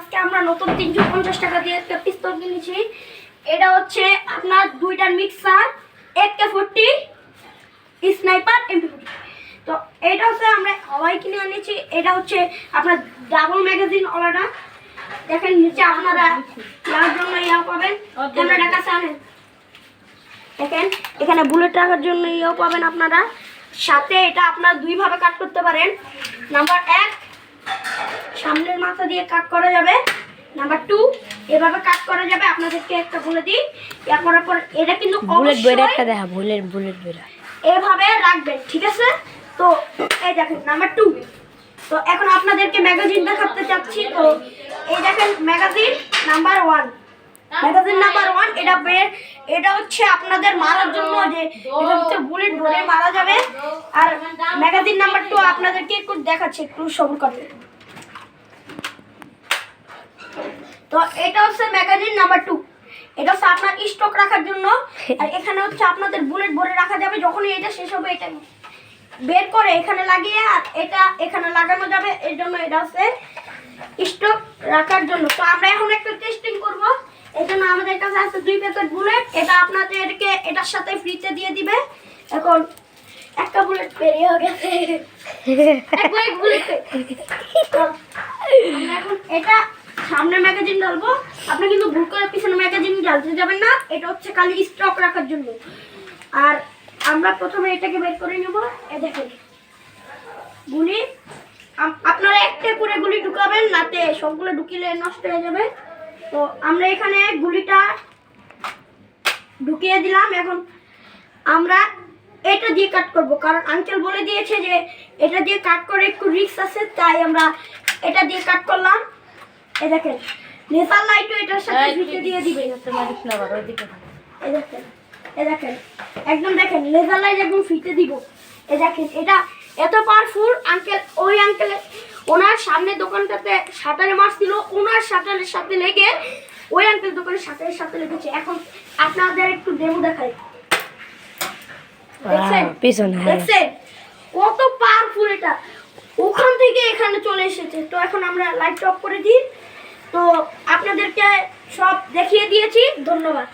আজকে আমরা নতুন 350 টাকা দিয়ে একটা পিস্তল কিনেছি। এটা হচ্ছে আপনার দুইটার মিক্সার, AK-40 স্নাইপার MP40। তো এটা হচ্ছে আমরা হাওয়াই কিনে আনিয়েছি। এটা হচ্ছে আপনার ডাবল ম্যাগাজিন ওলাটা। দেখেন নিচে আপনারা যাওয়ার জন্য ইয়া পাবেন, ক্যামেরাটা কাছে আনেন। দেখেন এখানে বুলেট রাখার জন্য ইয়া পাবেন আপনারা। সাথে এটা আপনারা দুইভাবে কাট করতে পারেন। নাম্বার 1 সামনের মাথা দিয়ে কাট করা যাবে, নাম্বার 2 এভাবে কাট করা যাবে। আপনাদেরকে একটা বলে দিই, ইয়া করার পর এটা কিন্তু বুলেট বইরা একটা দেখা, বুলেট বইরা এভাবে রাখবেন, ঠিক আছে? তো এই দেখেন নাম্বার 2। তো এখন আপনাদেরকে ম্যাগাজিন দেখাতে চাচ্ছি। তো এই দেখেন ম্যাগাজিন নাম্বার 1, ম্যাগাজিন নাম্বার 1। এটা হচ্ছে আপনাদের মারার জন্য, যে এটা হচ্ছে বুলেট ভরে মারা যাবে। আর ম্যাগাজিন নাম্বার 2 আপনাদেরকে একটু দেখাচ্ছি, একটু সবুর করতে। তো এটা হচ্ছে ম্যাগাজিন নাম্বার 2। এটা হচ্ছে আপনার স্টক রাখার জন্য। আর এখানে হচ্ছে আপনাদের বুলেট ভরে রাখা যাবে। যখনই এটা শেষ হবে এটা বের করে এখানে লাগিয়ে আর এটা এখানে লাগানো যাবে। এর জন্য এটা হচ্ছে স্টক রাখার জন্য। তো আমরা এখন একটা টেস্টিং করব। এই জন্য আমাদের কাছে আছে 2 প্যাকেট বুলেট। এটা আপনাদেরকে এটার সাথে ফ্রিতে দিয়ে দিবে। এখন একটা বুলেট বেরিয়ে গেছে, একবার বুলেট। আমরা এখন এটা সামনে ম্যাগাজিন ঢালবো। আপনি কিন্তু ভুল করে পিছনে ম্যাগাজিন ঢালতে যাবেন না। এটা হচ্ছে খালি স্টক রাখার জন্য। আর আমরা প্রথমে এটাকে বের করে নেব। এই দেখেন গুলি, আপনারা একটা করে গুলি ঢুকাবেন, নাতে সবগুলো ঢুকিলে নষ্ট হয়ে যাবে। তো আমরা এখানে গুলিটা ঢুকিয়ে দিলাম। এখন আমরা এটা দিয়ে কাট করব, কারণ আঙ্কেল বলে দিয়েছে যে এটা দিয়ে কাট করে একটু রিস্ক আছে, তাই আমরা এটা দিয়ে কাট করলাম। এই দেখেন লেজার লাইটও এটার সাথে ফিতে দিয়ে দিবেন। এই দেখেন একদম দেখেন লেজার লাইট একদম ফিতে দিব। এই দেখেন এটা এত পাওয়ারফুল। আঙ্কেল ওই আঙ্কেল ওনার সামনে দোকানটাতে শাটারে মারছিল, ওনার শাটারের সাথে লেগে ওই আঙ্কেল দোকানের শাটারের সাথে লেগেছে। এখন আপনাদের একটু ডেমো দেখাই। দেখছেন কত পাওয়ারফুল এটা? ওখান থেকে এখানে চলে এসেছে। তো এখন আমরা লাইট অফ করে দিই। তো আপনাদেরকে সব দেখিয়ে দিয়েছি। ধন্যবাদ।